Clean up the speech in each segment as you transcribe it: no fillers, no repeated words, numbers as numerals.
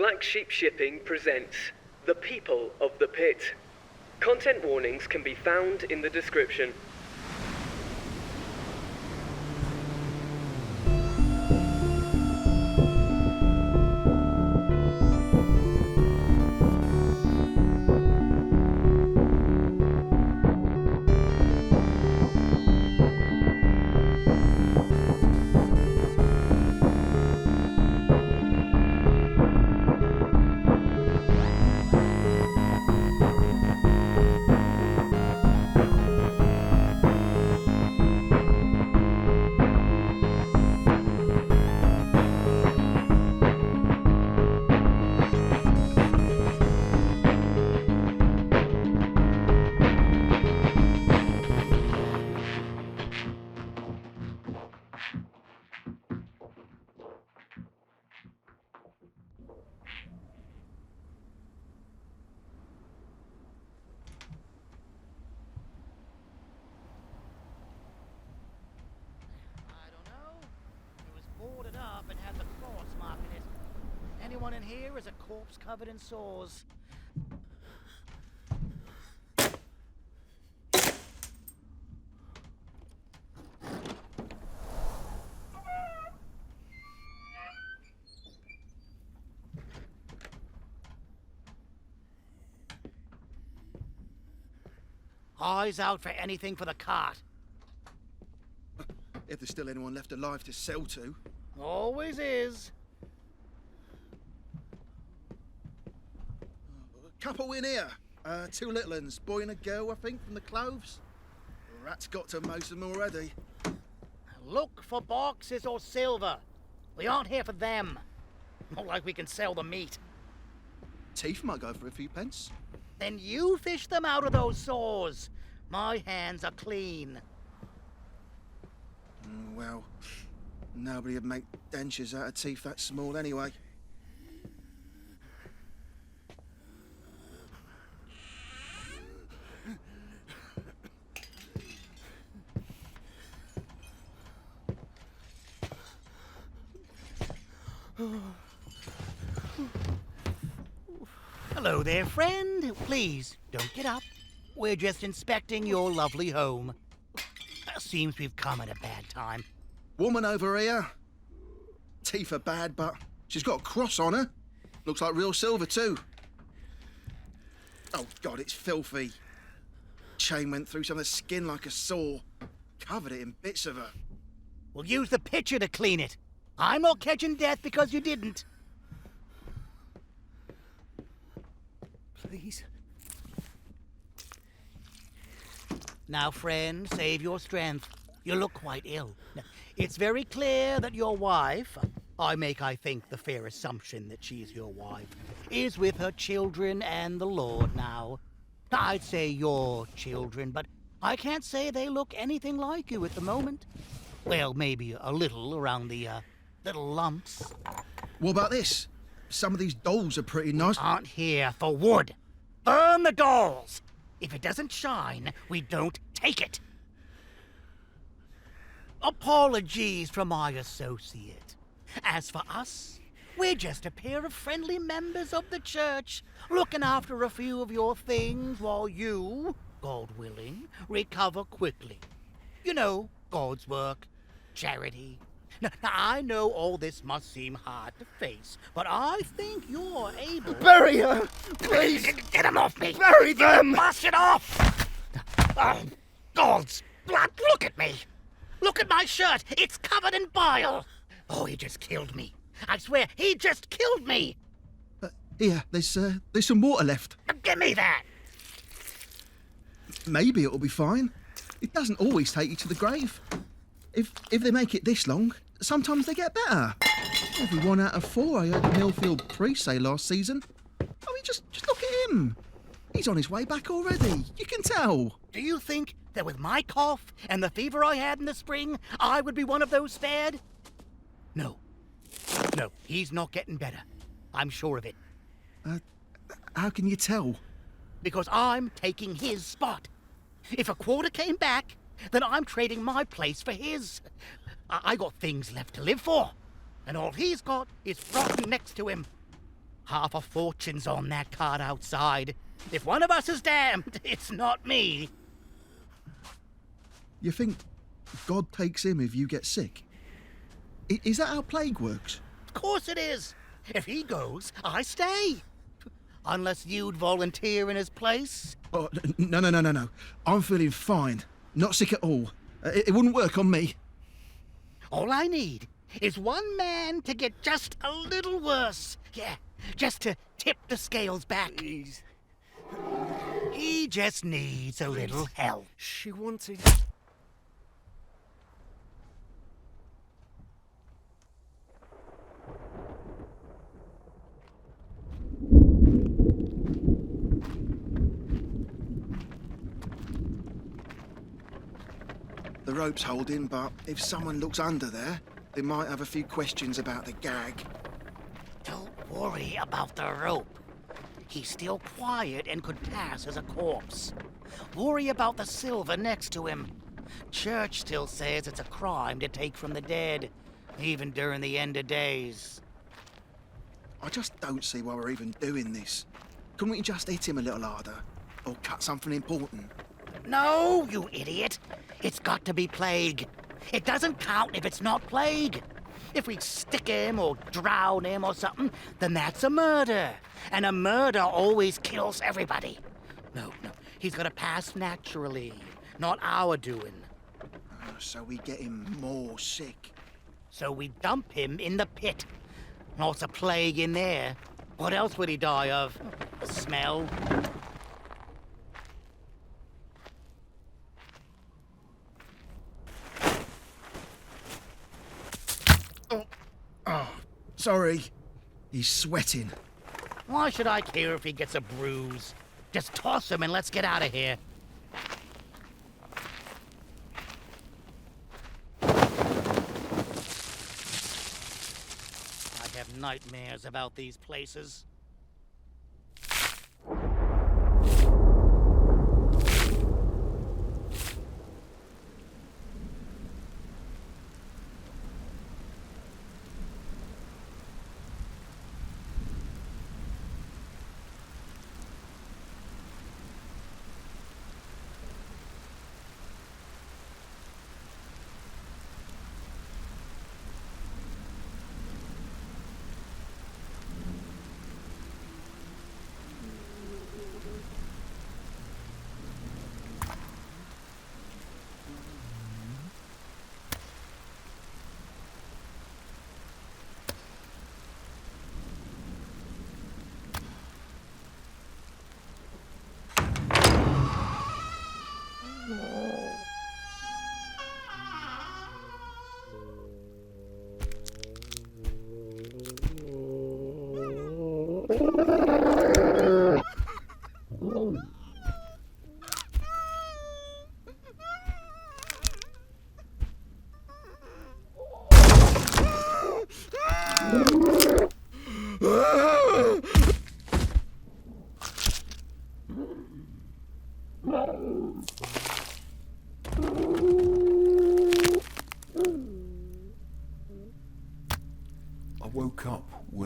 Black Sheep Shipping presents The People of the Pit. Content warnings can be found in the description. Anyone in here is a corpse covered in sores. Eyes out for anything for the cart. If there's still anyone left alive to sell to. Always is. Couple in here. Two little uns, boy and a girl, I think, from the Cloves. Rat's got to most of them already. Look for boxes or silver. We aren't here for them. Not like we can sell the meat. Teeth might go for a few pence. Then you fish them out of those sores. My hands are clean. Well, nobody would make dentures out of teeth that small anyway. Hello there, friend. Please, don't get up. We're just inspecting your lovely home. Seems we've come at a bad time. Woman over here. Teeth are bad, but she's got a cross on her. Looks like real silver, too. Oh, God, it's filthy. Chain went through some of the skin like a saw. Covered it in bits of her. We'll use the pitcher to clean it. I'm not catching death because you didn't. Please. Now, friend, save your strength. You look quite ill. It's very clear that your wife, I think, the fair assumption that she's your wife, is with her children and the Lord now. I'd say your children, but I can't say they look anything like you at the moment. Well, maybe a little around the, little lumps. What about this? Some of these dolls are pretty nice. Aren't here for wood. Burn the dolls! If it doesn't shine, we don't take it. Apologies from my associate. As for us, we're just a pair of friendly members of the church, looking after a few of your things while you, God willing, recover quickly. You know, God's work, charity. Now, I know all this must seem hard to face, but I think you're able... Bury her! Please! Get them off me! Bury them! Bust it off! Oh, God's blood, look at me! Look at my shirt! It's covered in bile! Oh, he just killed me. I swear, he just killed me! Here, there's some water left. Give me that! Maybe it'll be fine. It doesn't always take you to the grave. If they make it this long, sometimes they get better. Every 1 out of 4 I heard the Millfield priest say last season. I mean, just look at him. He's on his way back already. You can tell. Do you think that with my cough and the fever I had in the spring, I would be one of those spared? No. No, he's not getting better. I'm sure of it. How can you tell? Because I'm taking his spot. If a quarter came back, then I'm trading my place for his. I got things left to live for, and all he's got is rotten next to him. Half a fortune's on that cart outside. If one of us is damned, it's not me. You think God takes him if you get sick? Is that how plague works? Of course it is. If he goes, I stay. Unless you'd volunteer in his place. Oh, no. I'm feeling fine. Not sick at all. It wouldn't work on me. All I need is one man to get just a little worse. Yeah, just to tip the scales back. Please. He just needs a little help. She wanted... The rope's holding, but if someone looks under there, they might have a few questions about the gag. Don't worry about the rope. He's still quiet and could pass as a corpse. Worry about the silver next to him. Church still says it's a crime to take from the dead, even during the end of days. I just don't see why we're even doing this. Couldn't we just hit him a little harder? Or cut something important? No, you idiot. It's got to be plague. It doesn't count if it's not plague. If we stick him or drown him or something, then that's a murder. And a murder always kills everybody. No. He's gonna pass naturally. Not our doing. So we get him more sick. So we dump him in the pit. Lots of plague in there. What else would he die of? The smell? Oh, sorry. He's sweating. Why should I care if he gets a bruise? Just toss him and let's get out of here. I have nightmares about these places.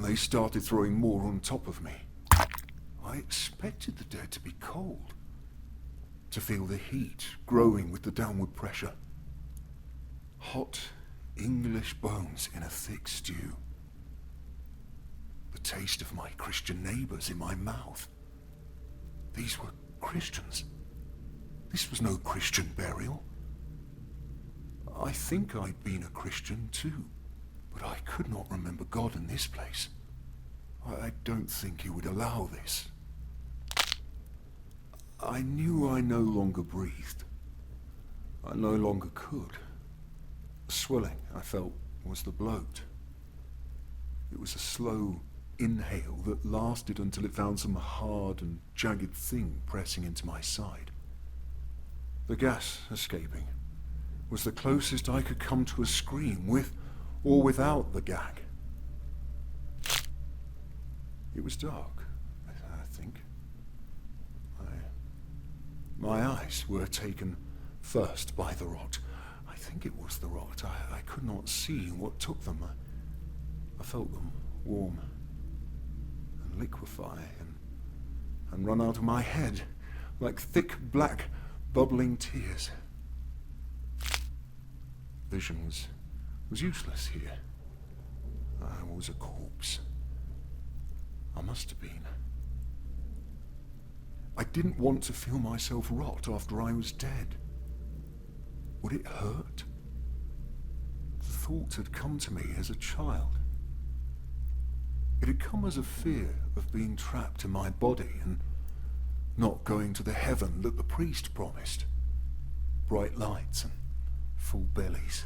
They started throwing more on top of me. I expected the dead to be cold, to feel the heat growing with the downward pressure. Hot English bones in a thick stew. The taste of my Christian neighbours in my mouth. These were Christians. This was no Christian burial. I think I'd been a Christian too, but I could not remember God in this place. I don't think he would allow this. I knew I no longer breathed. I no longer could. The swelling I felt was the bloat. It was a slow inhale that lasted until it found some hard and jagged thing pressing into my side. The gas escaping was the closest I could come to a scream, with or without the gag. It was dark, I think. My eyes were taken first by the rot. I think it was the rot. I could not see what took them. I felt them warm and liquefy and run out of my head like thick, black, bubbling tears. Vision was useless here. I was a corpse. I must have been. I didn't want to feel myself rot after I was dead. Would it hurt? The thought had come to me as a child. It had come as a fear of being trapped in my body and not going to the heaven that the priest promised. Bright lights and full bellies.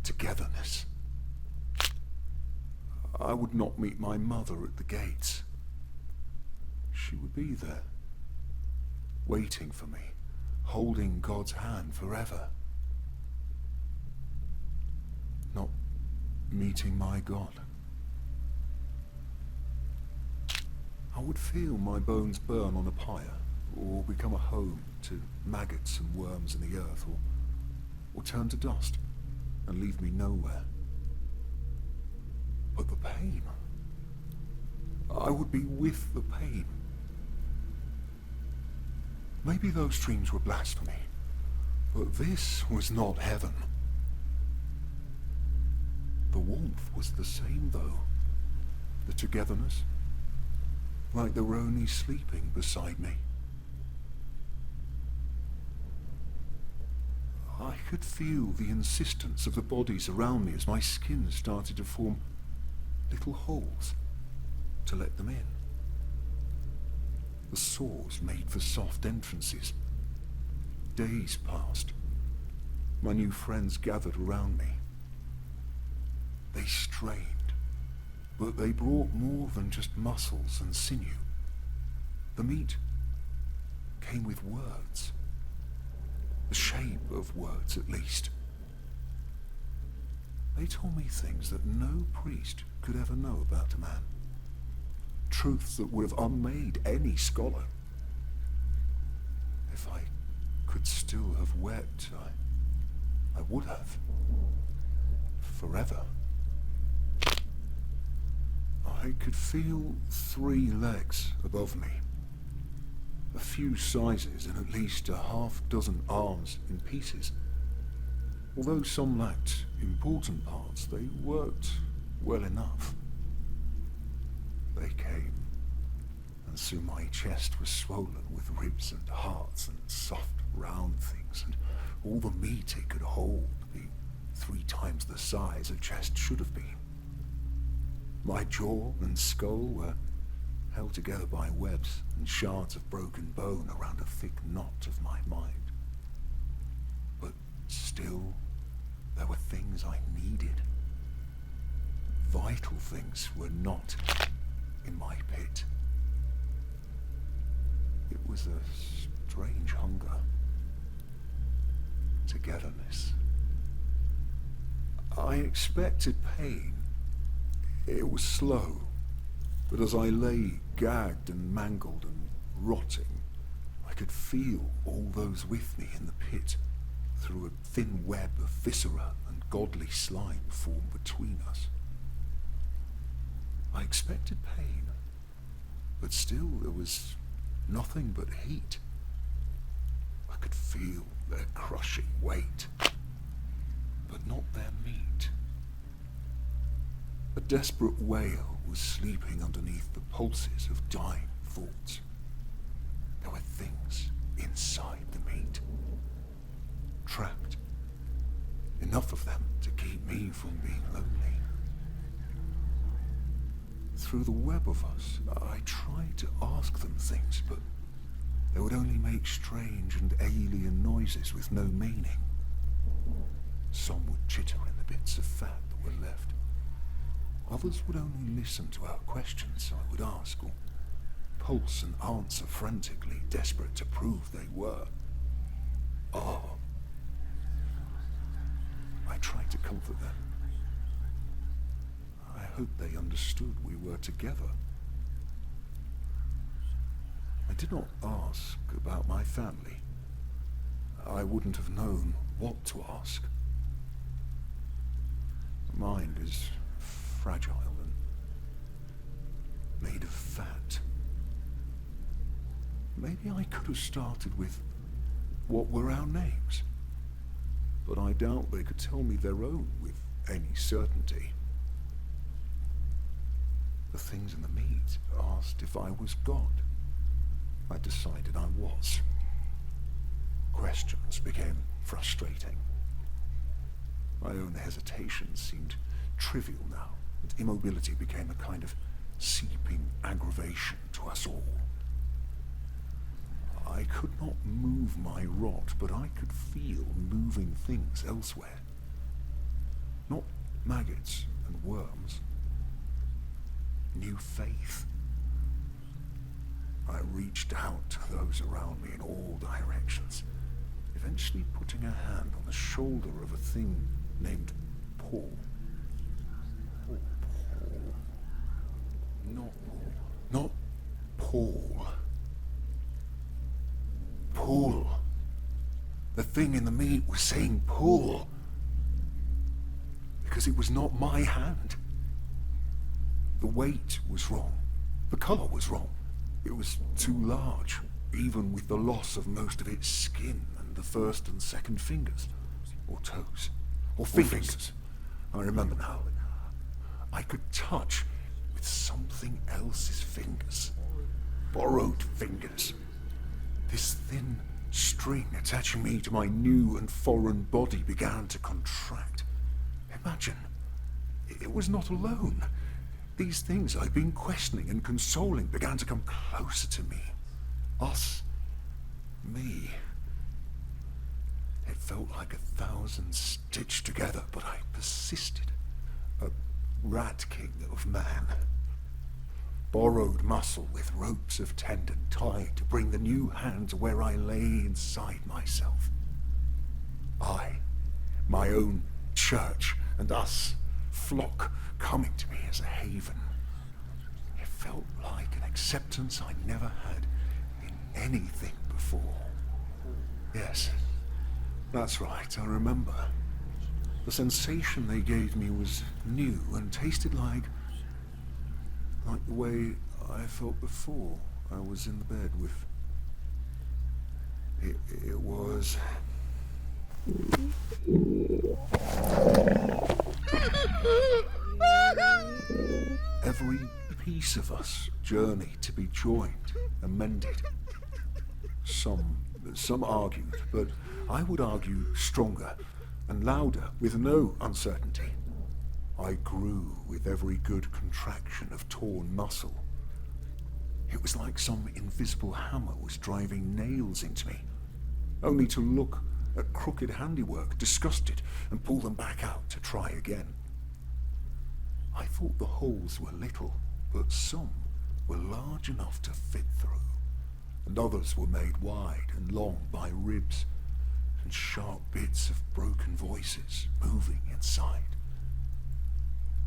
Togetherness. I would not meet my mother at the gates. She would be there, waiting for me, holding God's hand forever. Not meeting my God. I would feel my bones burn on a pyre, or become a home to maggots and worms in the earth, or turn to dust and leave me nowhere. But the pain, I would be with the pain. Maybe those dreams were blasphemy, but this was not heaven. The warmth was the same, though. The togetherness, like they were only sleeping beside me. I could feel the insistence of the bodies around me as my skin started to form little holes to let them in. The sores made for soft entrances. Days passed. My new friends gathered around me. They strained, but they brought more than just muscles and sinew. The meat came with words. The shape of words, at least. They told me things that no priest could ever know about a man. Truths that would have unmade any scholar. If I could still have wept, I would have. Forever. I could feel 3 legs above me. A few sizes and at least a half-dozen arms in pieces. Although some lacked important parts, they worked well enough. They came, and soon my chest was swollen with ribs and hearts and soft round things, and all the meat it could hold, being 3 times the size a chest should have been. My jaw and skull were held together by webs and shards of broken bone around a thick knot of my mind. But still, there were things I needed. Vital things were not in my pit. It was a strange hunger. Togetherness. I expected pain. It was slow, but as I lay gagged and mangled and rotting, I could feel all those with me in the pit through a thin web of viscera and godly slime formed between us. I expected pain, but still there was nothing but heat. I could feel their crushing weight, but not their meat. A desperate wail was sleeping underneath the pulses of dying thoughts. There were things inside the meat. Trapped. Enough of them to keep me from being lonely. Through the web of us, I tried to ask them things, but they would only make strange and alien noises with no meaning. Some would chitter in the bits of fat that were left. Others would only listen to our questions I would ask, or pulse and answer frantically, desperate to prove they were. I tried to comfort them. I hoped they understood we were together. I did not ask about my family. I wouldn't have known what to ask. The mind is fragile, and made of fat. Maybe I could have started with, what were our names? But I doubt they could tell me their own with any certainty. The things in the meat asked if I was God. I decided I was. Questions became frustrating. My own hesitation seemed trivial now, and immobility became a kind of seeping aggravation to us all. I could not move my rot, but I could feel moving things elsewhere. Not maggots and worms. New faith. I reached out to those around me in all directions, eventually putting a hand on the shoulder of a thing named Paul. Not Paul. Paul. The thing in the meat was saying Paul. Because it was not my hand. The weight was wrong. The colour was wrong. It was too large, even with the loss of most of its skin and the first and second fingers. Or toes. Or fingers. I remember now. I could touch with something else's fingers. Borrowed fingers. This thin string attaching me to my new and foreign body began to contract. Imagine, it was not alone. These things I'd been questioning and consoling began to come closer to me. Us. Me. It felt like 1,000 stitched together, but I persisted. A rat king of man. Borrowed muscle with ropes of tendon tied to bring the new hand to where I lay inside myself. I, my own church, and us, flock coming to me as a haven. It felt like an acceptance I never had in anything before. Yes, that's right, I remember. The sensation they gave me was new and tasted like the way I felt before I was in the bed with... It was... Every piece of us journeyed to be joined and mended. Some argued, but I would argue stronger and louder with no uncertainty. I grew with every good contraction of torn muscle. It was like some invisible hammer was driving nails into me, only to look at crooked handiwork, disgusted, and pull them back out to try again. I thought the holes were little, but some were large enough to fit through, and others were made wide and long by ribs and sharp bits of broken voices moving inside.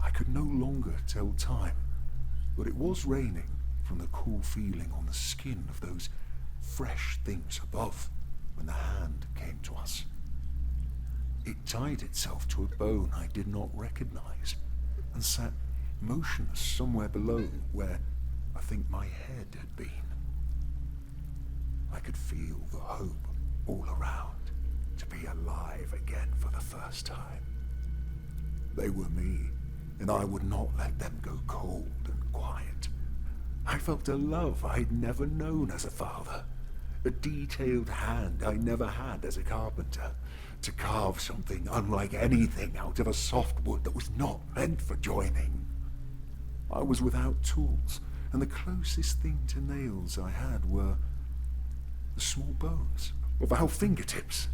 I could no longer tell time, but it was raining from the cool feeling on the skin of those fresh things above when the hand came to us. It tied itself to a bone I did not recognize and sat motionless somewhere below where I think my head had been. I could feel the hope all around to be alive again for the first time. They were me, and I would not let them go cold and quiet. I felt a love I'd never known as a father, a detailed hand I never had as a carpenter, to carve something unlike anything out of a soft wood that was not meant for joining. I was without tools, and the closest thing to nails I had were the small bones of our fingertips.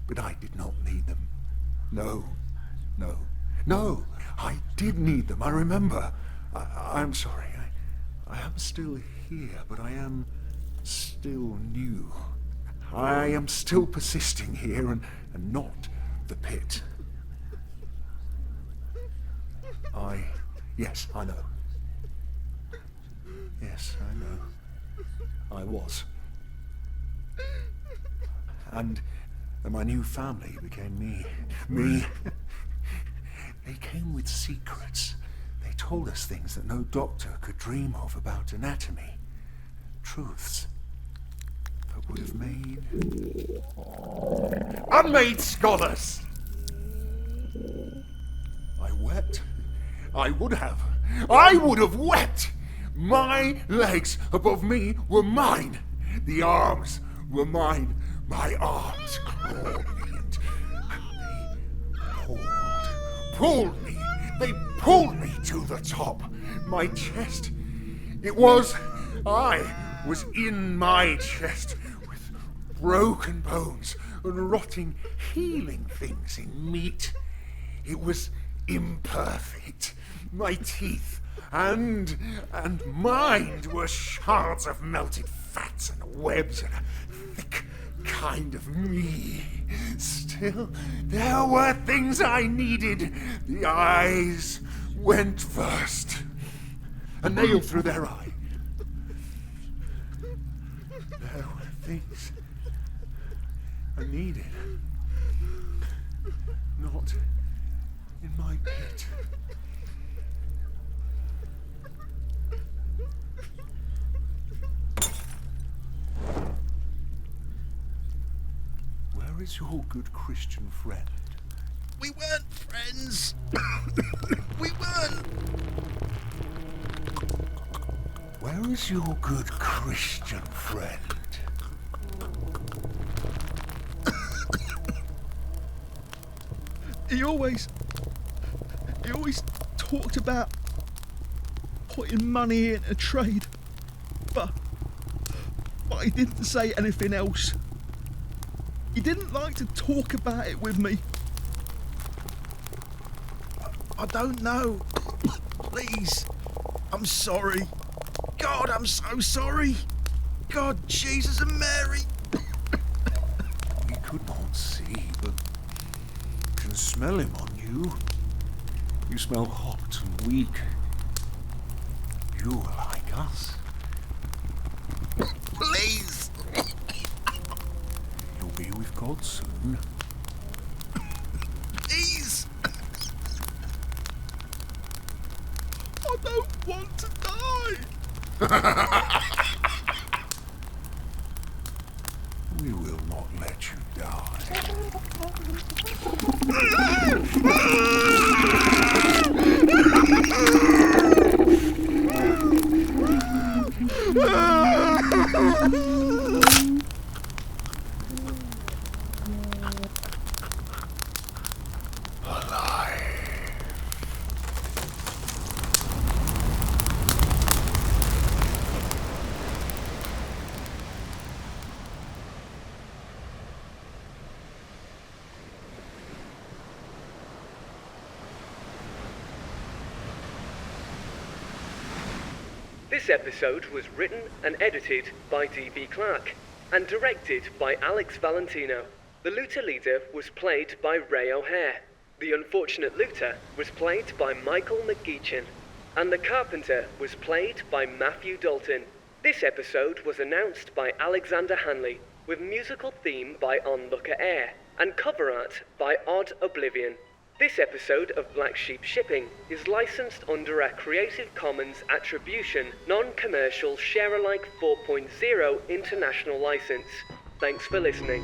But I did not need them. No, I did need them, I remember. I'm sorry, I am still here, but I am still new. I am still persisting here and not the pit. Yes, I know. Yes, I know. I was. And my new family became me. Me. They came with secrets. They told us things that no doctor could dream of about anatomy. Truths that would have made unmade scholars. I wept. I would have wept. My legs above me were mine. The arms were mine. My arms clawed me and they pulled me. They pulled me to the top. My chest. I was in my chest with broken bones and rotting, healing things in meat. It was imperfect. My teeth and mind were shards of melted fats and webs and a thick kind of me. Still, there were things I needed. The eyes went first. A nail through their eye. There were things I needed. Not in my pit. Where is your good Christian friend? We weren't friends. We weren't. Where is your good Christian friend? He always talked about putting money in a trade, but he didn't say anything else. He didn't like to talk about it with me. I don't know. Please. I'm sorry. God, I'm so sorry. God, Jesus and Mary. We could not see, but can smell him on you. You smell hot and weak. You are like us. Please. You'll be with God soon. Please. I don't want to die. We will not let you die. This episode was written and edited by D.B. Clarke and directed by Alex Valentino. The looter leader was played by Ray O'Hare. The unfortunate looter was played by Michael McGeachin. And the Carpenter was played by Matthew Dalton. This episode was announced by Alexander Hanley, with musical theme by Onlooker Air and cover art by OddOblivion. This episode of Black Sheep Shipping is licensed under a Creative Commons Attribution, Non-Commercial, Share-alike 4.0 international license. Thanks for listening.